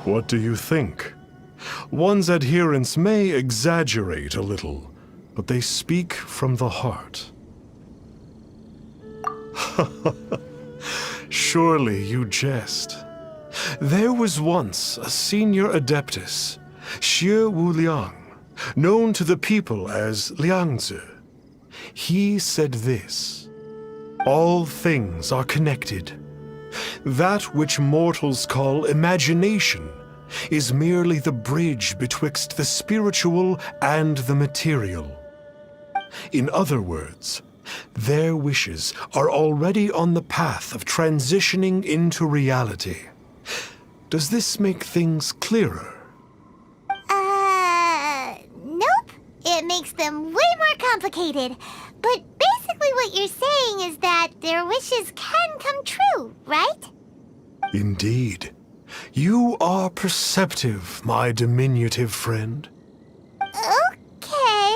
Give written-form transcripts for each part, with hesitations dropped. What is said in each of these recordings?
What do you think? One's adherents may exaggerate a little, but they speak from the heart. Surely you jest. There was once a senior adeptus, Xie Wuliang, known to the people as Liangzi. He said this: all things are connected. That which mortals call imagination is merely the bridge betwixt the spiritual and the material. In other words, their wishes are already on the path of transitioning into reality. Does this make things clearer? Nope. It makes them way more complicated. But basically what you're saying is that their wishes can come true, right? Indeed. You are perceptive, my diminutive friend. Okay.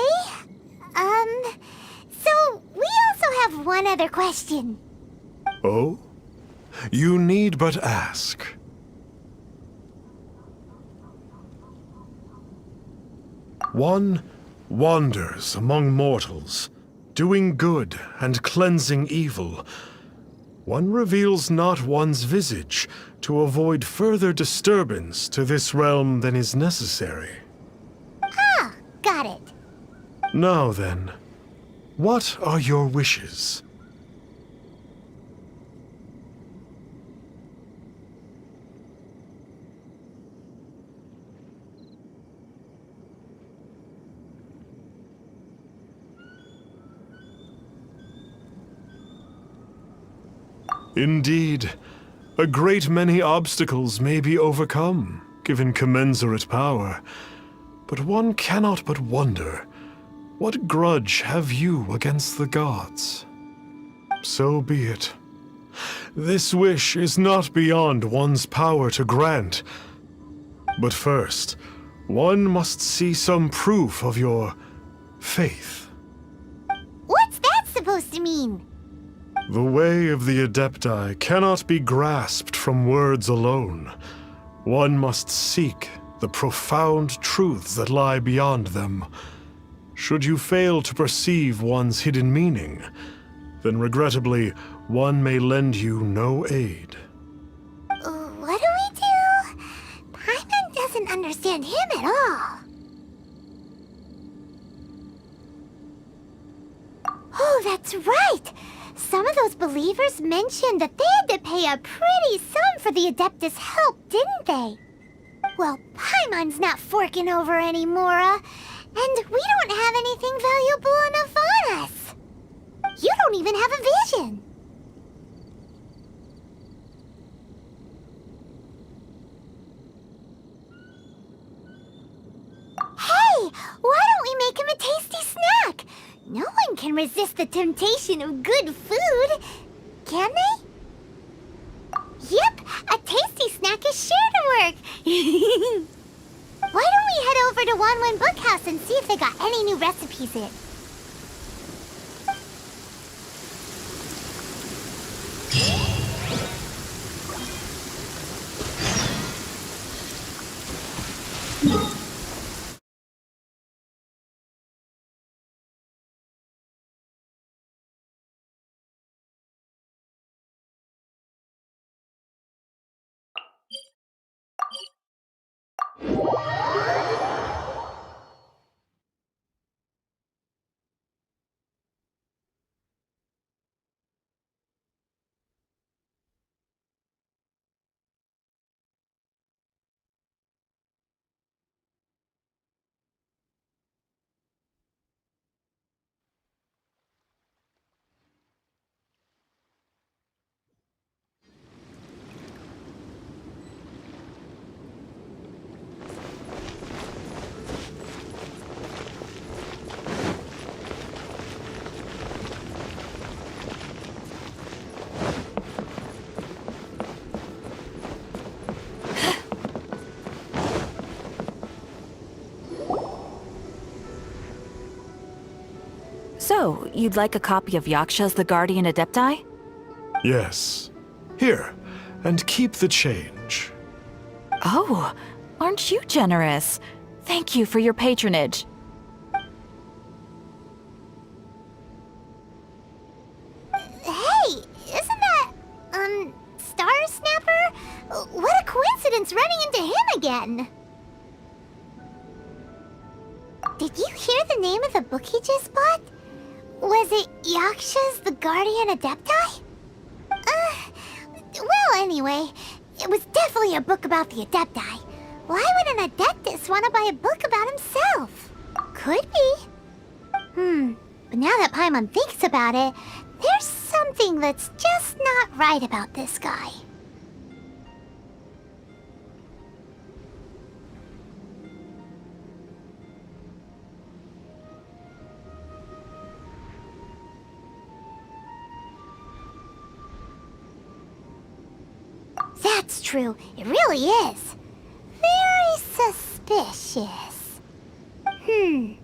So we also have one other question. Oh? You need but ask. One wanders among mortals, doing good and cleansing evil. One reveals not one's visage to avoid further disturbance to this realm than is necessary. Ah, got it. Now then, what are your wishes? Indeed, a great many obstacles may be overcome, given commensurate power. But one cannot but wonder, what grudge have you against the gods? So be it. This wish is not beyond one's power to grant. But first, one must see some proof of your faith. What's that supposed to mean? The way of the Adepti cannot be grasped from words alone. One must seek the profound truths that lie beyond them. Should you fail to perceive one's hidden meaning, then regrettably, one may lend you no aid. What do we do? Paimon doesn't understand him at all. Oh, that's right! Some of those believers mentioned that they had to pay a pretty sum for the Adeptus' help, didn't they? Well, Paimon's not forking over anymore, and we don't have anything valuable enough on us. You don't even have a vision. Hey, why don't we make him a tasty snack? No one can resist the temptation of good food, can they? Yep, a tasty snack is sure to work. Why don't we head over to Wanwen Bookhouse and see if they got any new recipes in? So, you'd like a copy of Yaksha's The Guardian Adepti? Yes. Here, and keep the change. Oh, aren't you generous? Thank you for your patronage. Hey, isn't that, Star Snapper? What a coincidence running into him again! Did you hear the name of the book he just bought? Was it Yaksha's the Guardian Adepti? Well, anyway, it was definitely a book about the Adepti. Why would an Adeptus want to buy a book about himself? Could be. But now that Paimon thinks about it, there's something that's just not right about this guy. That's true. It really is. Very suspicious. Paimon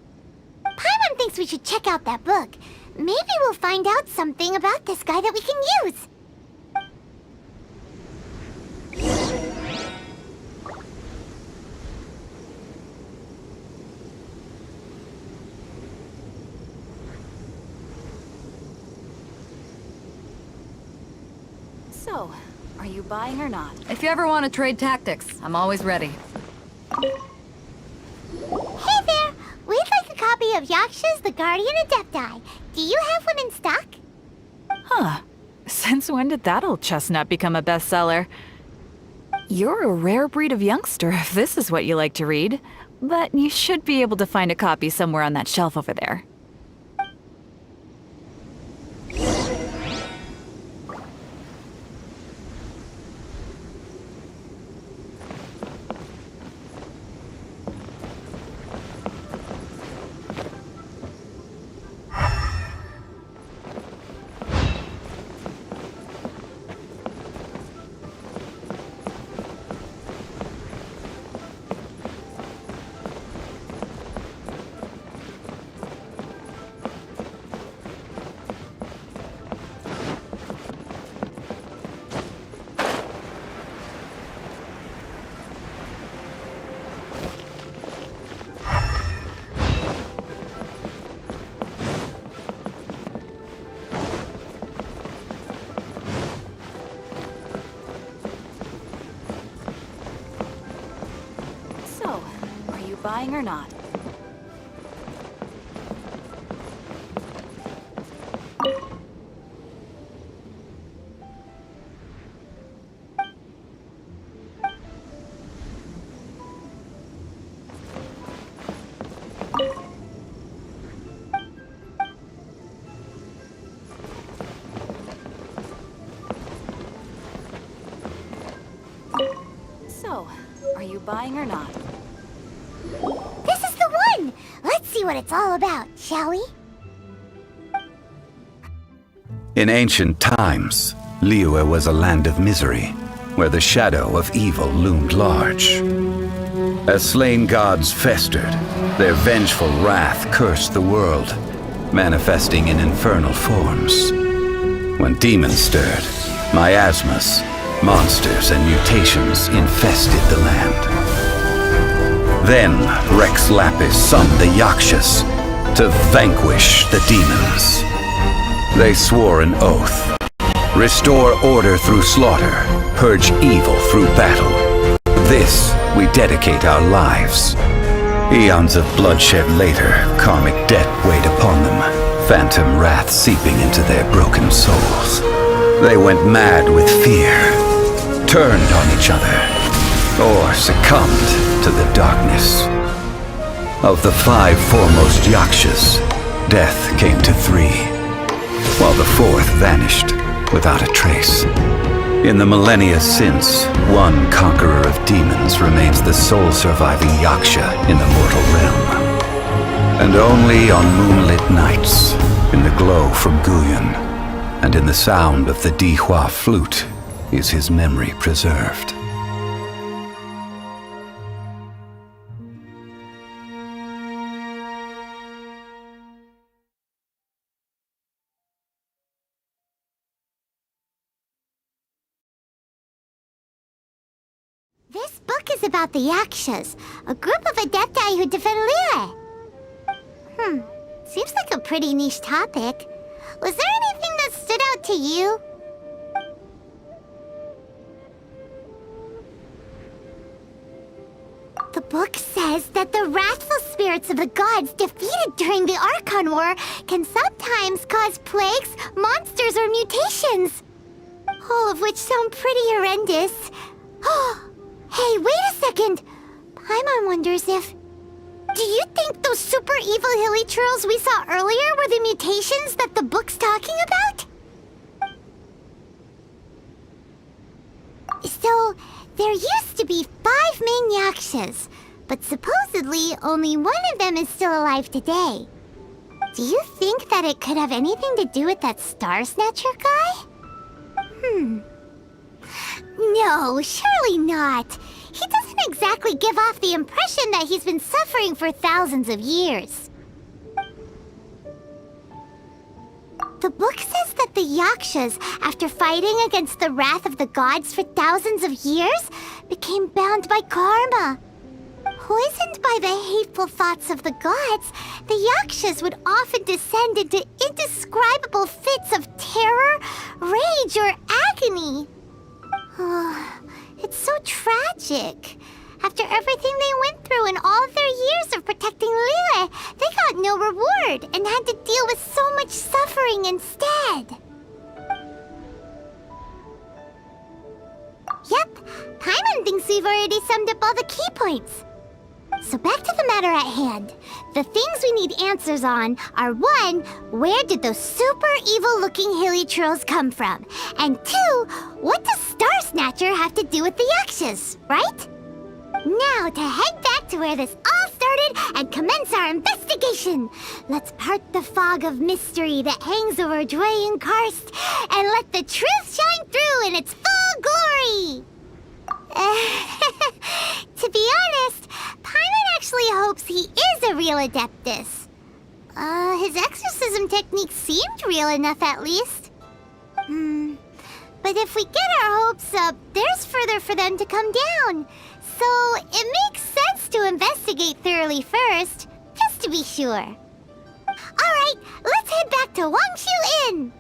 thinks we should check out that book. Maybe we'll find out something about this guy that we can use. So, are you buying or not? If you ever want to trade tactics, I'm always ready. Hey there! We'd like a copy of Yaksha's The Guardian Adepti. Do you have one in stock? Huh. Since when did that old chestnut become a bestseller? You're a rare breed of youngster if this is what you like to read. But you should be able to find a copy somewhere on that shelf over there. So, are you buying or not? So, are you buying or not? This is the one! Let's see what it's all about, shall we? In ancient times, Liyue was a land of misery, where the shadow of evil loomed large. As slain gods festered, their vengeful wrath cursed the world, manifesting in infernal forms. When demons stirred, miasmas, monsters, and mutations infested the land. Then Rex Lapis summoned the Yakshas to vanquish the demons. They swore an oath: restore order through slaughter, purge evil through battle. This we dedicate our lives. Eons of bloodshed later, karmic debt weighed upon them, phantom wrath seeping into their broken souls. They went mad with fear, turned on each other, or succumbed to the darkness. Of the 5 foremost Yakshas, death came to 3, while the 4th vanished without a trace. In the millennia since, one conqueror of demons remains the sole surviving Yaksha in the mortal realm. And only on moonlit nights, in the glow from Guyon, and in the sound of the Dihua flute, is his memory preserved. This book is about the Yakshas, a group of Adepti who defend Liyue. Seems like a pretty niche topic. Was there anything that stood out to you? The book says that the wrathful spirits of the gods defeated during the Archon War can sometimes cause plagues, monsters, or mutations. All of which sound pretty horrendous. Hey, wait a second! Paimon wonders if... Do you think those super evil hilly churls we saw earlier were the mutations that the book's talking about? So, there used to be 5 main Yakshas, but supposedly only one of them is still alive today. Do you think that it could have anything to do with that Star Snatcher guy? No, surely not. He doesn't exactly give off the impression that he's been suffering for thousands of years. The book says that the Yakshas, after fighting against the wrath of the gods for thousands of years, became bound by karma. Poisoned by the hateful thoughts of the gods, the Yakshas would often descend into indescribable fits of terror, rage, or agony. It's so tragic. After everything they went through in all their years of protecting Liyue, they got no reward and had to deal with so much suffering instead. Yep, Paimon thinks we've already summed up all the key points. So back to the matter at hand. The things we need answers on are 1, where did those super evil-looking hilly churls come from? And 2, what does Star Snatcher have to do with the Yakshas, right? Now to head back to where this all started and commence our investigation. Let's part the fog of mystery that hangs over Dwayne Karst and let the truth shine through in its full glory. To be honest, Paimon actually hopes he is a real Adeptus. His exorcism technique seemed real enough at least. But if we get our hopes up, there's further for them to come down. So it makes sense to investigate thoroughly first, just to be sure. Alright, let's head back to Wangshu Inn!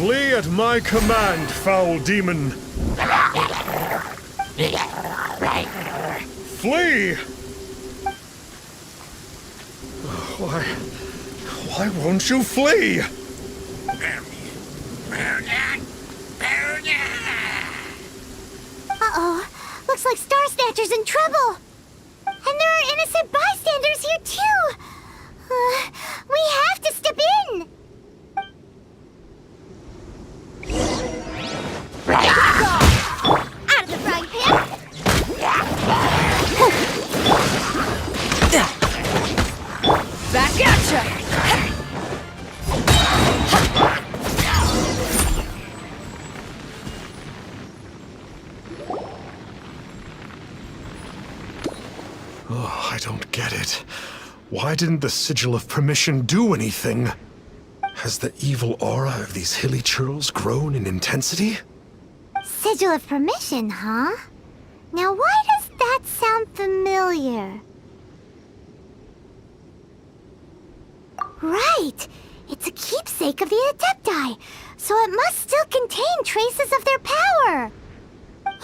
Flee at my command, foul demon! Flee! Why won't you flee? Uh-oh. Looks like Star Snatcher's in trouble. And there are innocent bystanders here, too. We have to step in. Out of the frying pan. Back at ya! Oh, I don't get it. Why didn't the Sigil of Permission do anything? Has the evil aura of these hilly churls grown in intensity? Sigil of Permission, huh? Now why does that sound familiar? Right! It's a keepsake of the Adepti, so it must still contain traces of their power! No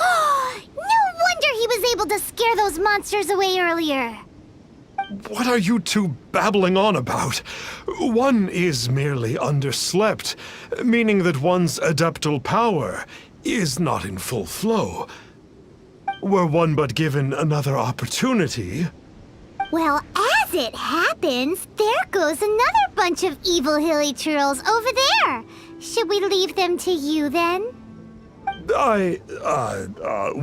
wonder he was able to scare those monsters away earlier! What are you two babbling on about? One is merely underslept, meaning that one's adeptal power is not in full flow. Were one but given another opportunity... Well, as it happens, there goes another bunch of evil hilly churls over there. Should we leave them to you then?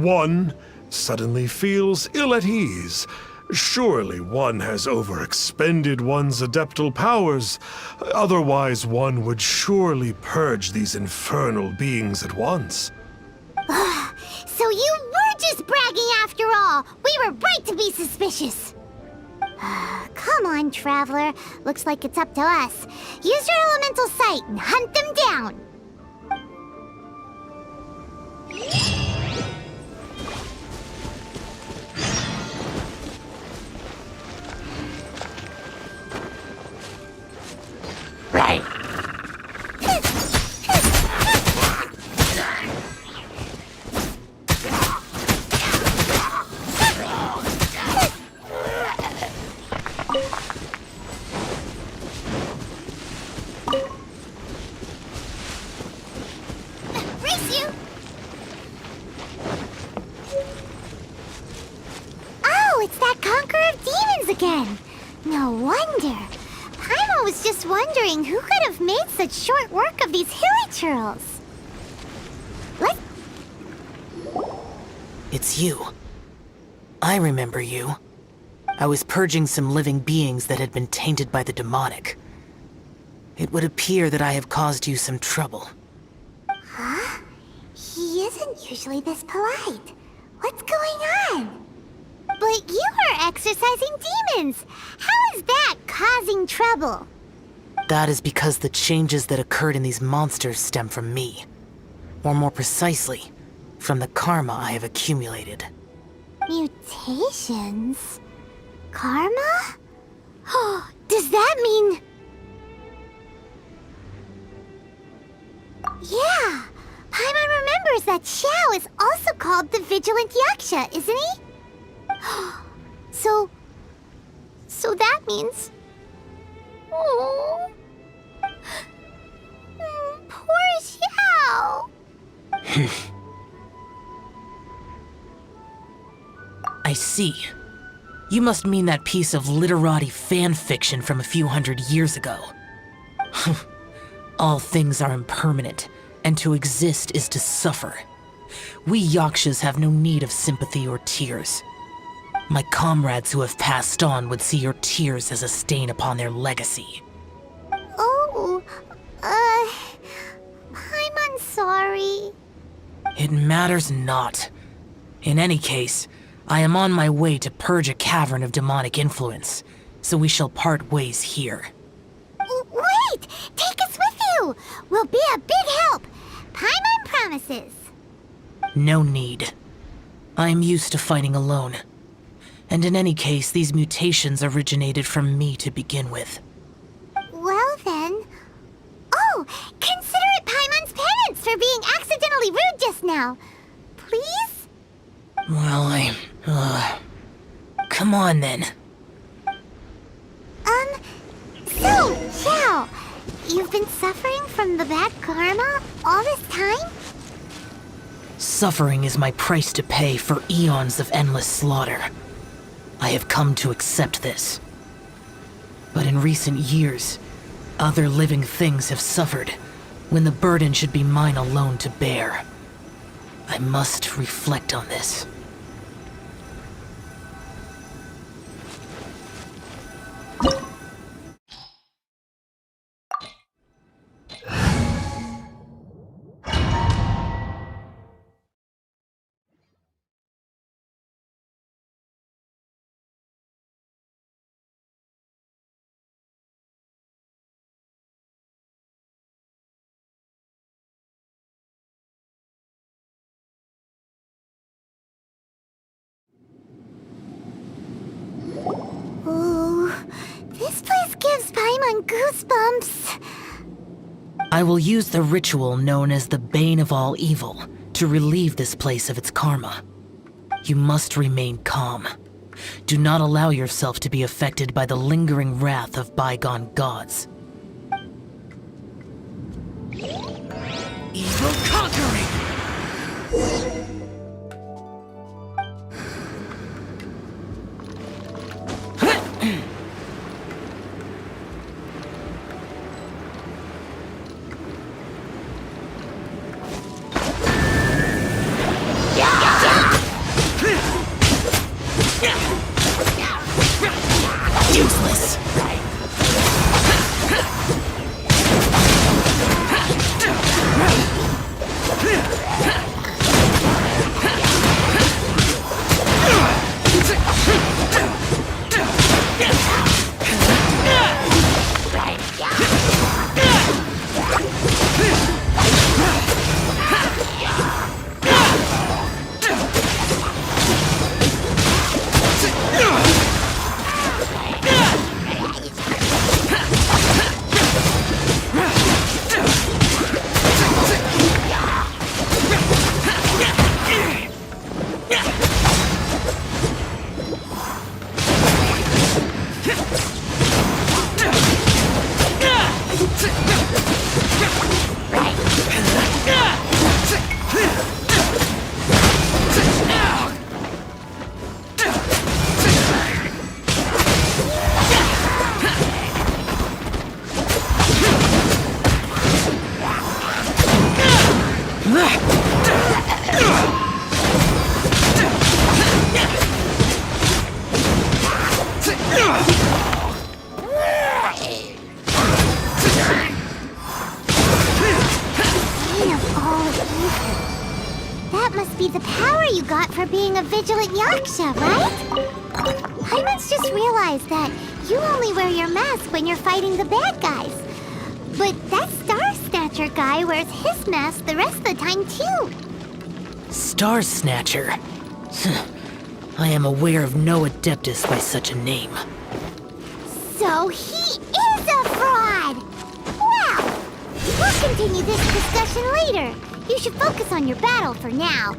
One suddenly feels ill at ease. Surely one has overexpended one's adeptal powers. Otherwise, one would surely purge these infernal beings at once. So you were just bragging after all. We were right to be suspicious. Come on, Traveler. Looks like it's up to us. Use your elemental sight and hunt them down. Right. Race you! Oh, it's that Conqueror of Demons again. No wonder. Paimon was just wondering who could have made such short work of these hilly churls. Let's... It's you. I remember you. I was purging some living beings that had been tainted by the demonic. It would appear that I have caused you some trouble. Huh? He isn't usually this polite. What's going on? But you are exorcising demons. How is that causing trouble? That is because the changes that occurred in these monsters stem from me. Or more precisely, from the karma I have accumulated. Mutations? Karma? Oh, does that mean... Yeah, Paimon remembers that Xiao is also called the Vigilant Yaksha, isn't he? So that means... Oh... Poor Xiao! I see. You must mean that piece of literati fan fiction from a few hundred years ago. All things are impermanent, and to exist is to suffer. We Yakshas have no need of sympathy or tears. My comrades who have passed on would see your tears as a stain upon their legacy. Oh, I'm sorry. It matters not. In any case, I am on my way to purge a cavern of demonic influence, so we shall part ways here. Wait! Take us with you! We'll be a big help! Paimon promises! No need. I am used to fighting alone. And in any case, these mutations originated from me to begin with. Well then... Oh! Consider it Paimon's penance for being accidentally rude just now. Please? Well, come on then. So, Xiao, you've been suffering from the bad karma all this time? Suffering is my price to pay for eons of endless slaughter. I have come to accept this. But in recent years, other living things have suffered, when the burden should be mine alone to bear. I must reflect on this. Ooh, this place gives Paimon goosebumps. I will use the ritual known as the Bane of All Evil to relieve this place of its karma. You must remain calm. Do not allow yourself to be affected by the lingering wrath of bygone gods. Evil conquering! Useless! That must be the power you got for being a vigilant yaksha, right? I once just realized that you only wear your mask when you're fighting the bad guys. But that Star Snatcher guy wears his mask the rest of the time, too. Star Snatcher. I am aware of no Adeptus by such a name. So he is a fraud! Well, we'll continue this discussion later. You should focus on your battle for now.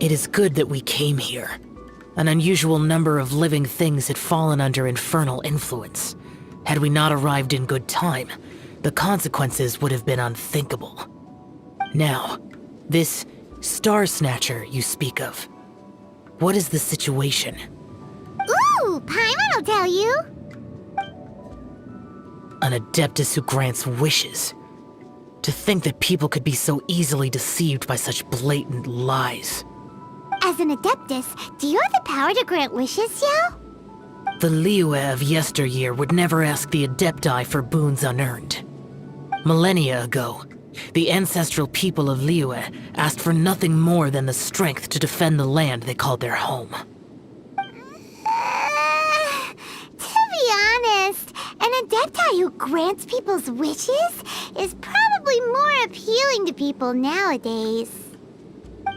It is good that we came here. An unusual number of living things had fallen under infernal influence. Had we not arrived in good time, the consequences would have been unthinkable. Now, this Star Snatcher you speak of, what is the situation? Ooh, Paimon will tell you. An Adeptus who grants wishes. To think that people could be so easily deceived by such blatant lies. As an Adeptus, do you have the power to grant wishes, Yao? The Liyue of yesteryear would never ask the Adepti for boons unearned. Millennia ago, the ancestral people of Liyue asked for nothing more than the strength to defend the land they called their home. To be honest, an Adepti who grants people's wishes is probably more appealing to people nowadays.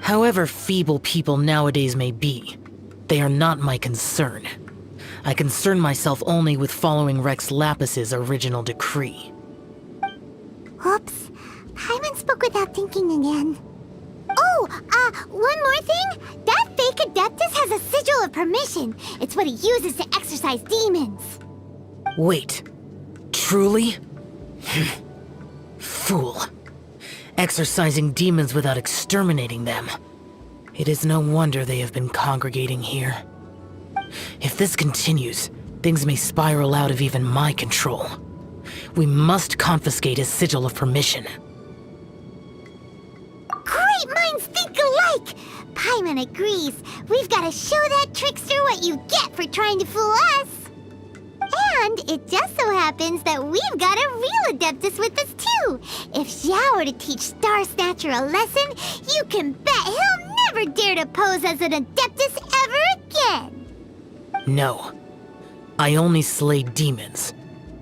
However feeble people nowadays may be, they are not my concern. I concern myself only with following Rex Lapis's original decree. Oops, Paimon spoke without thinking again. Oh, one more thing. That fake Adeptus has a sigil of permission. It's what he uses to exorcise demons. Wait, truly? Fool. Exorcising demons without exterminating them. It is no wonder they have been congregating here. If this continues, things may spiral out of even my control. We must confiscate his sigil of permission. Great minds think alike! Paimon agrees. We've got to show that trickster what you get for trying to fool us. And it just so happens that we've got a real Adeptus with us too. If Xiao were to teach Star Snatcher a lesson, you can bet he'll never dare to pose as an Adeptus ever again. No. I only slay demons.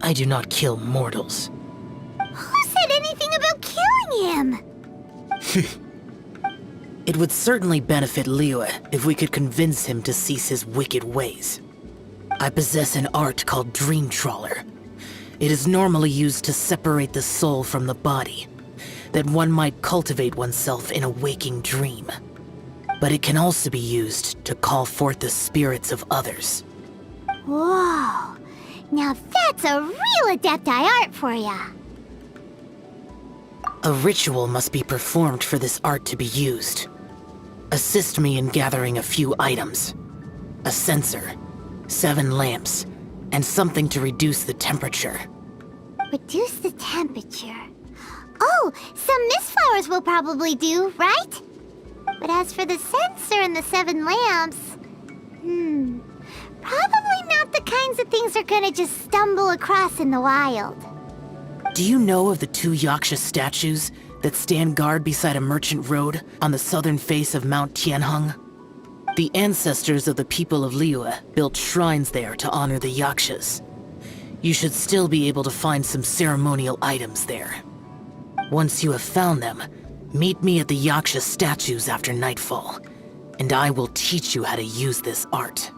I do not kill mortals. Who said anything about killing him? It would certainly benefit Liyue if we could convince him to cease his wicked ways. I possess an art called Dream Trawler. It is normally used to separate the soul from the body, that one might cultivate oneself in a waking dream. But it can also be used to call forth the spirits of others. Whoa, now that's a real Adepti art for ya. A ritual must be performed for this art to be used. Assist me in gathering a few items. A censer, 7 lamps, and something to reduce the temperature. Reduce the temperature. Oh, some mist flowers will probably do, right? But as for the censer and the 7 lamps, probably not the kinds of things they're gonna just stumble across in the wild. Do you know of the 2 Yaksha statues that stand guard beside a merchant road on the southern face of Mount Tianheng? The ancestors of the people of Liyue built shrines there to honor the Yakshas. You should still be able to find some ceremonial items there. Once you have found them, meet me at the Yaksha statues after nightfall, and I will teach you how to use this art.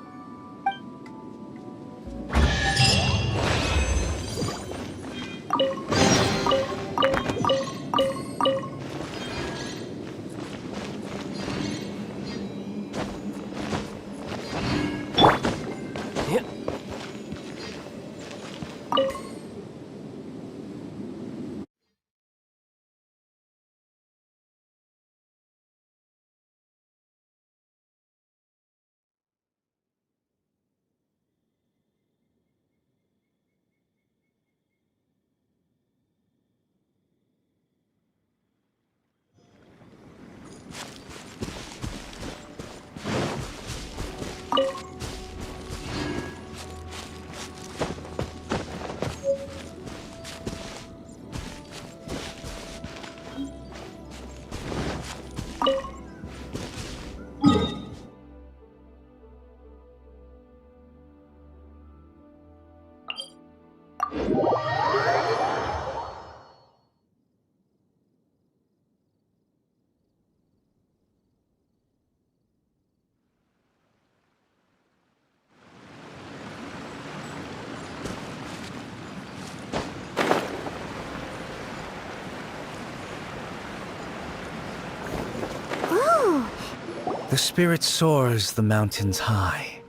The spirit soars the mountains high,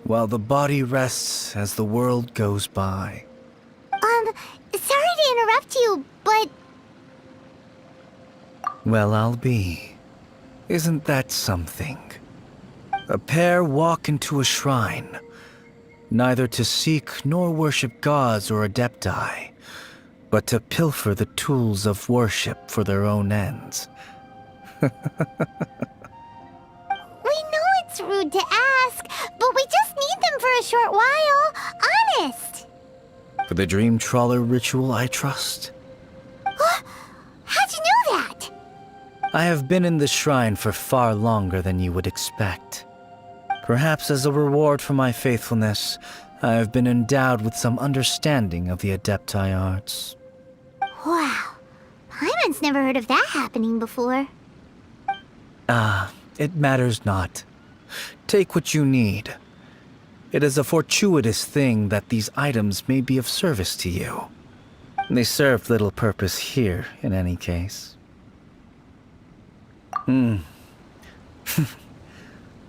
while the body rests as the world goes by. Sorry to interrupt you, but Well, I'll be. Isn't that something? A pair walk into a shrine, neither to seek nor worship gods or adepti, but to pilfer the tools of worship for their own ends. we know it's rude to ask, but we just need them for a short while. Honest. For the dream trawler ritual, I trust. How'd you know that? I have been in the shrine for far longer than you would expect. Perhaps as a reward for my faithfulness, I have been endowed with some understanding of the adepti arts. Wow. Paimon's never heard of that happening before. It matters not. Take what you need. It is a fortuitous thing that these items may be of service to you. They serve little purpose here, in any case.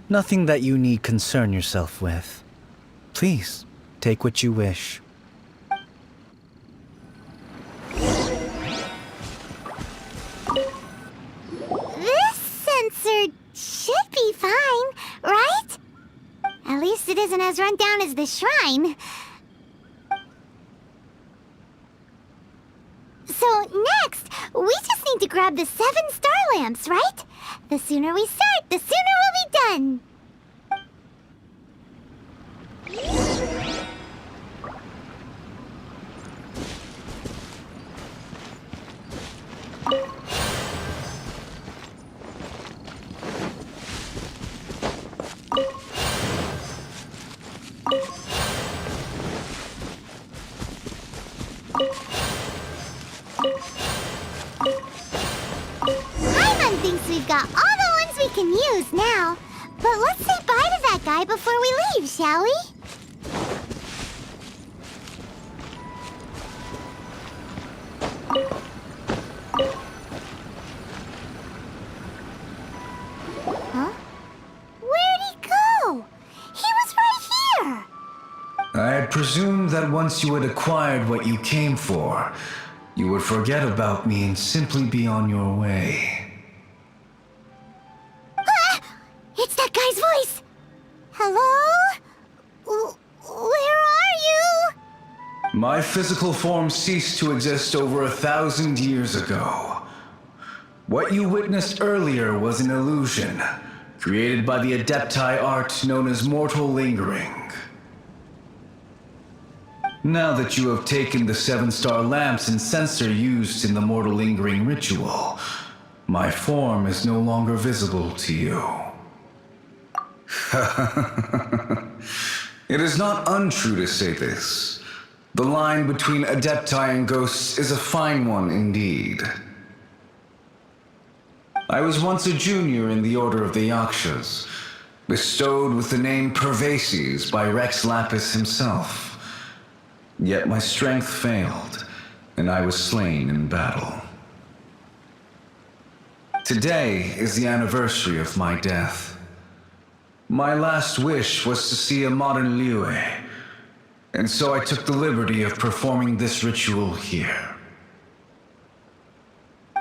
Nothing that you need concern yourself with. Please, take what you wish. This sensor should be fine, right? At least it isn't as run down as the shrine. So next, we just need to grab the 7 star lamps, right? The sooner we start, the sooner we'll be done. Paimon thinks we've got all the ones we can use now. But let's say bye to that guy before we leave, shall we? Huh? Where'd he go? He was right here! I had presumed that once you had acquired what you came for, you would forget about me and simply be on your way. It's that guy's voice! Hello? Where are you? My physical form ceased to exist over 1,000 years ago. What you witnessed earlier was an illusion, created by the adepti art known as mortal lingering. Now that you have taken the 7 star lamps and sensor used in the mortal lingering ritual, my form is no longer visible to you. It is not untrue to say this. The line between adepti and ghosts is a fine one indeed. I was once a junior in the Order of the Yakshas, bestowed with the name Pervases by Rex Lapis himself. Yet my strength failed, and I was slain in battle. Today is the anniversary of my death. My last wish was to see a modern Liyue, and so I took the liberty of performing this ritual here.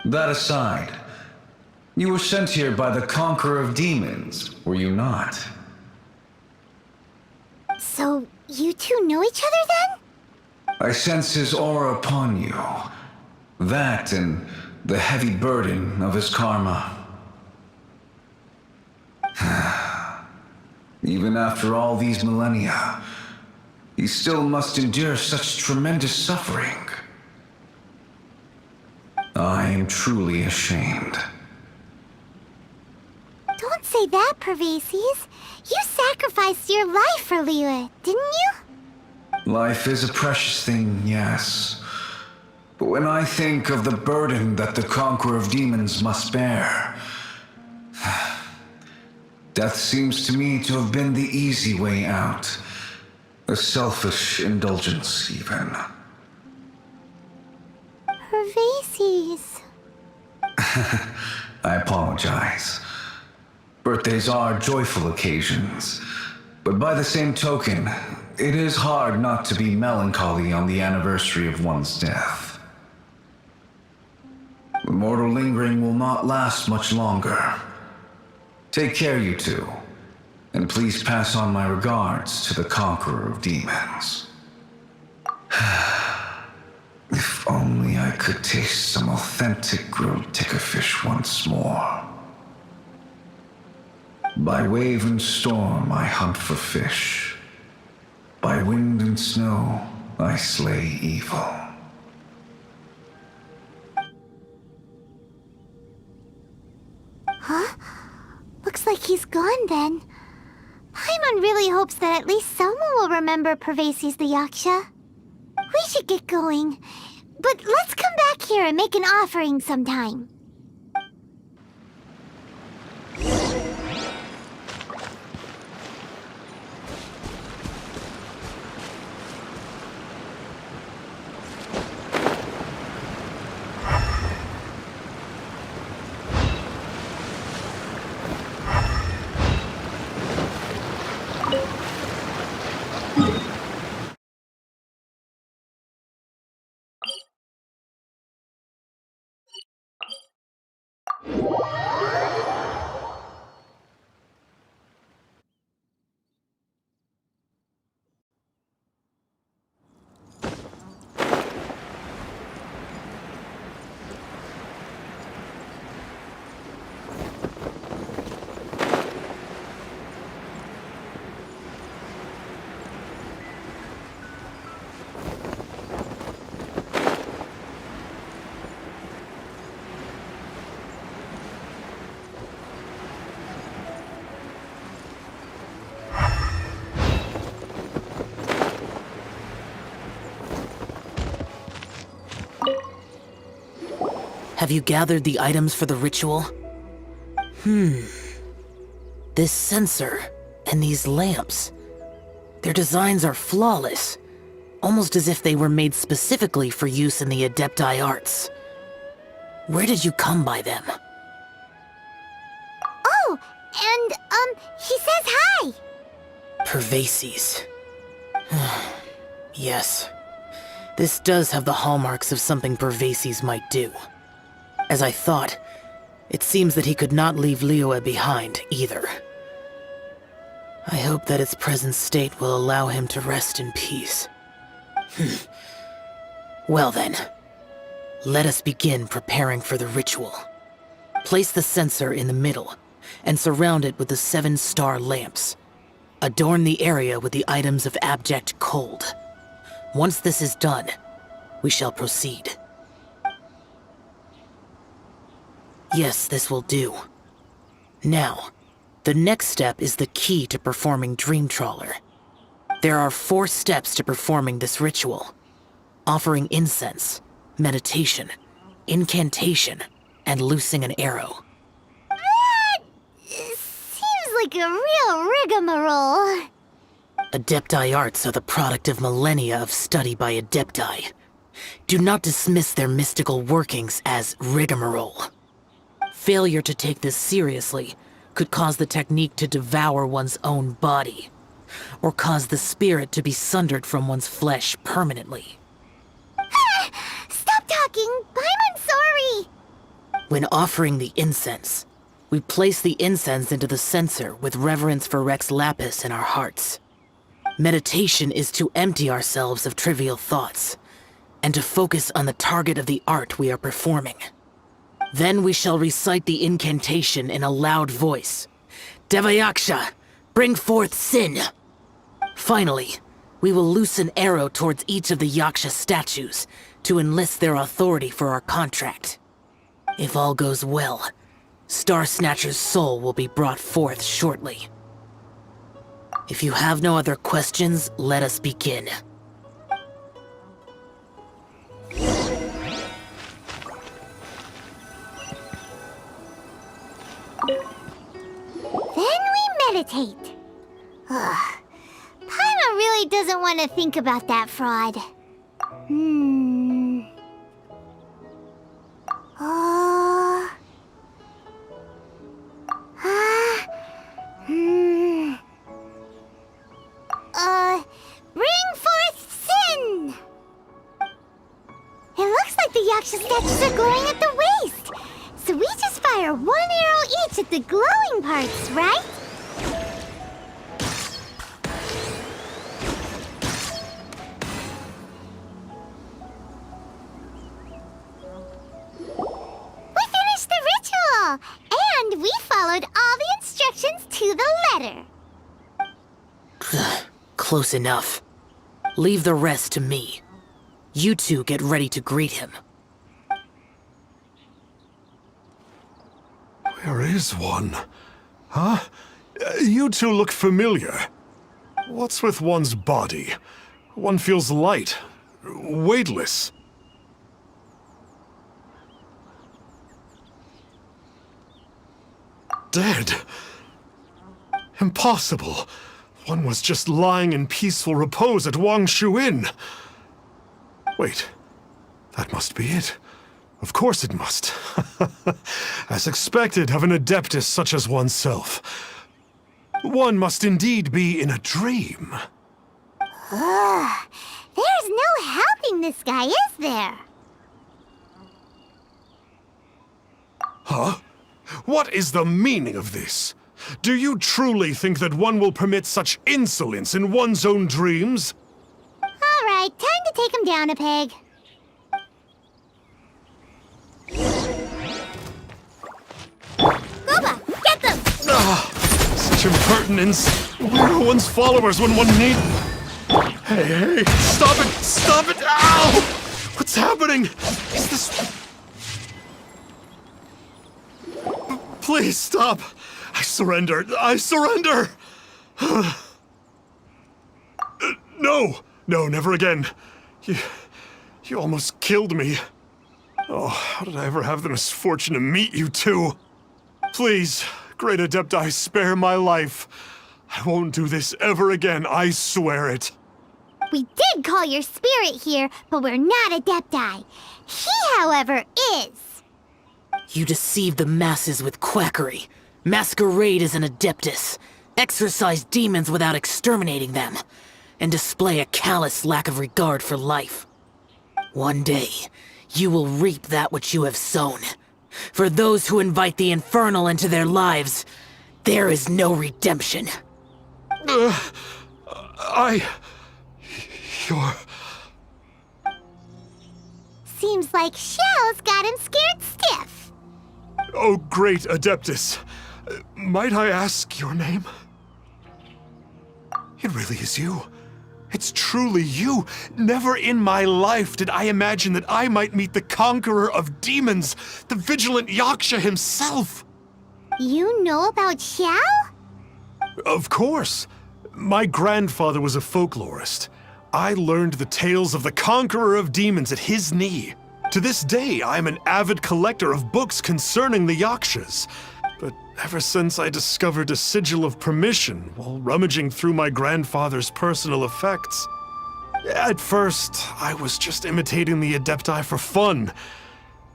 That aside, you were sent here by the Conqueror of Demons, were you not? So, you two know each other then? I sense his aura upon you. That and the heavy burden of his karma. Even after all these millennia, he still must endure such tremendous suffering. I am truly ashamed. Don't say that, Pervases. You sacrificed your life for Liyue, didn't you? Life is a precious thing, yes. But when I think of the burden that the Conqueror of Demons must bear, death seems to me to have been the easy way out. A selfish indulgence, even. Pervases. I apologize. Birthdays are joyful occasions, but by the same token, it is hard not to be melancholy on the anniversary of one's death. The mortal lingering will not last much longer. Take care, you two, and please pass on my regards to the conqueror of demons. If only I could taste some authentic grilled tickerfish once more. By wave and storm I hunt for fish. By wind and snow I slay evil. Huh? Looks like he's gone then. Paimon really hopes that at least someone will remember Pervases the Yaksha. We should get going. But let's come back here and make an offering sometime. Have you gathered the items for the ritual? This censer and these lamps. Their designs are flawless, almost as if they were made specifically for use in the Adepti arts. Where did you come by them? Oh, and, he says hi! Pervases. Yes. This does have the hallmarks of something Pervases might do. As I thought, it seems that he could not leave Liyue behind, either. I hope that its present state will allow him to rest in peace. Well then, let us begin preparing for the ritual. Place the censer in the middle, and surround it with the 7-star lamps. Adorn the area with the items of abject cold. Once this is done, we shall proceed. Yes, this will do. Now, the next step is the key to performing Dream Trawler. There are 4 steps to performing this ritual: offering incense, meditation, incantation, and loosing an arrow. That seems like a real rigmarole. Adepti arts are the product of millennia of study by Adepti. Do not dismiss their mystical workings as rigmarole. Failure to take this seriously could cause the technique to devour one's own body, or cause the spirit to be sundered from one's flesh permanently. Stop talking! I'm sorry! When offering the incense, we place the incense into the censer with reverence for Rex Lapis in our hearts. Meditation is to empty ourselves of trivial thoughts, and to focus on the target of the art we are performing. Then we shall recite the incantation in a loud voice. Devayaksha, bring forth sin! Finally, we will loose an arrow towards each of the Yaksha statues to enlist their authority for our contract. If all goes well, Star Snatcher's soul will be brought forth shortly. If you have no other questions, let us begin. Then we meditate. Ugh. Paimon really doesn't want to think about that fraud. Oh. like the Yaksha statues are glowing at the waist. So we just fire one arrow each at the glowing parts, right? We finished the ritual! And we followed all the instructions to the letter. Close enough. Leave the rest to me. You two get ready to greet him. Where is one? Huh? You two look familiar. What's with one's body? One feels light, weightless. Dead. Impossible. One was just lying in peaceful repose at Wangshu Inn. Wait, that must be it. Of course it must. As expected of an adeptus such as oneself. One must indeed be in a dream. There's no helping this guy, is there? Huh? What is the meaning of this? Do you truly think that one will permit such insolence in one's own dreams? All right, time to take him down a peg. Boba, get them! Such impertinence. Where are one's followers when one need... Hey, stop it! Stop it! Ow! What's happening? Is this... Please stop! I surrender! I surrender! No! No, never again. You almost killed me. Oh, how did I ever have the misfortune to meet you two? Please, Great Adepti, spare my life. I won't do this ever again, I swear it. We did call your spirit here, but we're not Adepti. He, however, is. You deceive the masses with quackery. Masquerade as an adeptus. Exorcise demons without exterminating them. And display a callous lack of regard for life. One day, you will reap that which you have sown. For those who invite the infernal into their lives, there is no redemption. You're... Seems like Xiao's got him scared stiff. Oh, great Adeptus. Might I ask your name? It really is you. It's truly you. Never in my life did I imagine that I might meet the conqueror of demons, the vigilant Yaksha himself. You know about Xiao? Of course. My grandfather was a folklorist. I learned the tales of the conqueror of demons at his knee. To this day, I am an avid collector of books concerning the Yakshas. But ever since I discovered a sigil of permission while rummaging through my grandfather's personal effects, at first, I was just imitating the Adepti for fun.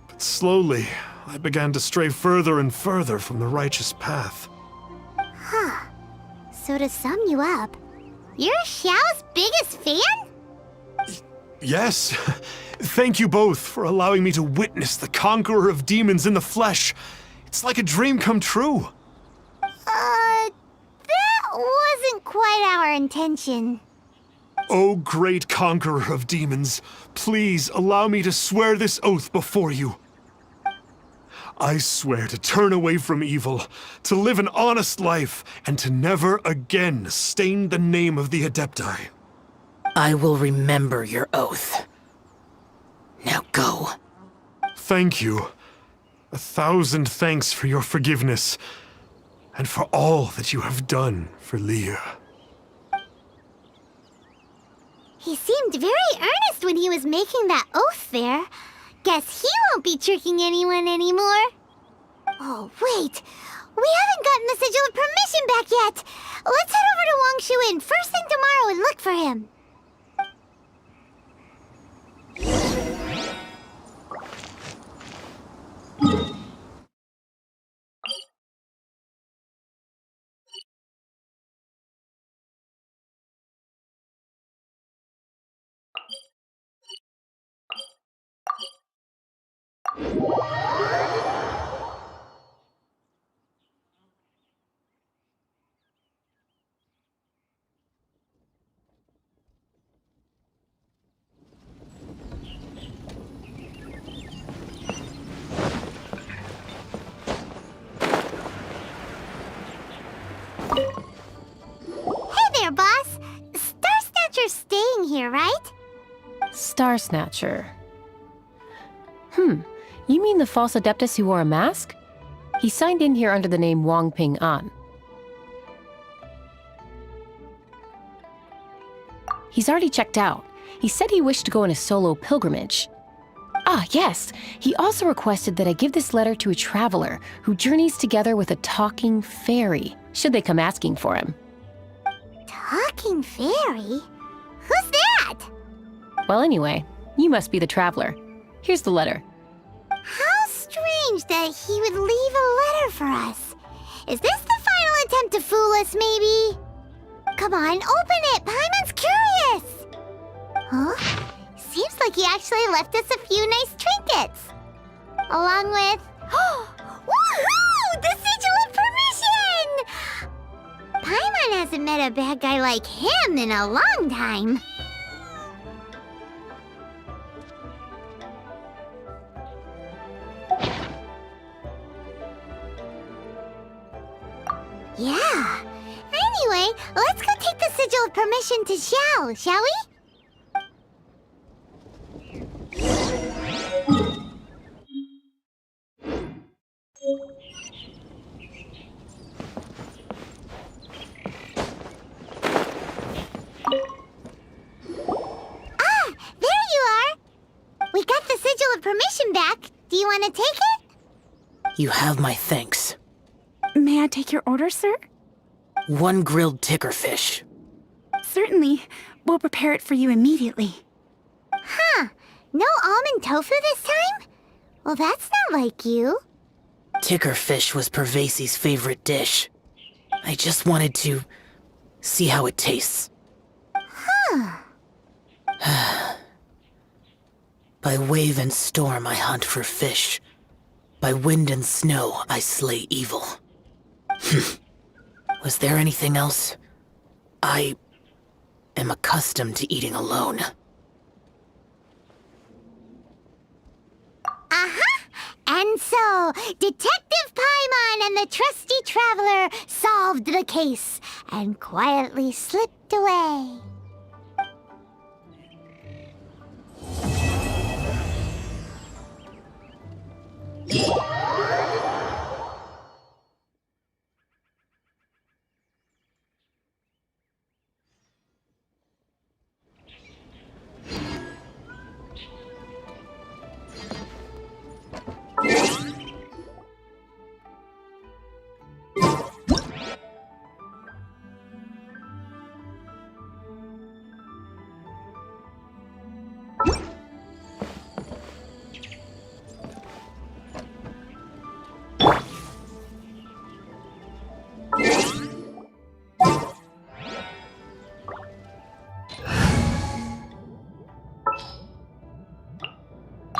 But slowly, I began to stray further and further from the righteous path. So to sum you up, you're Xiao's biggest fan? Yes. Thank you both for allowing me to witness the conqueror of demons in the flesh. It's like a dream come true. That wasn't quite our intention. Oh, great conqueror of demons, please allow me to swear this oath before you. I swear to turn away from evil, to live an honest life, and to never again stain the name of the Adepti. I will remember your oath. Now go. Thank you. 1,000 thanks for your forgiveness, and for all that you have done for Leah. He seemed very earnest when he was making that oath there. Guess he won't be tricking anyone anymore. Oh, wait. We haven't gotten the sigil of permission back yet. Let's head over to Wangshu Inn first thing tomorrow and look for him. Hey there, boss. Star Snatcher's staying here, right? Star Snatcher. You mean the false Adeptus who wore a mask? He signed in here under the name Wang Ping An. He's already checked out. He said he wished to go on a solo pilgrimage. Ah, yes. He also requested that I give this letter to a traveler who journeys together with a talking fairy, should they come asking for him. Talking fairy? Who's that? Well, anyway, you must be the traveler. Here's the letter. How strange that he would leave a letter for us. Is this the final attempt to fool us, maybe? Come on, open it! Paimon's curious! Huh? Seems like he actually left us a few nice trinkets. Along with... Woohoo! The Sigil of Permission! Paimon hasn't met a bad guy like him in a long time. Yeah. Anyway, let's go take the Sigil of Permission to Xiao, shall we? Ah, there you are. We got the Sigil of Permission back. Do you want to take it? You have my thanks. May I take your order, sir? 1 grilled ticker fish. Certainly. We'll prepare it for you immediately. Huh. No almond tofu this time? Well, that's not like you. Ticker fish was Pervasi's favorite dish. I just wanted to see how it tastes. Huh. By wave and storm I hunt for fish. By wind and snow I slay evil. Was there anything else? I am accustomed to eating alone. And so, Detective Paimon and the trusty traveler solved the case and quietly slipped away.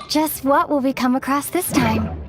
Just what will we come across this time?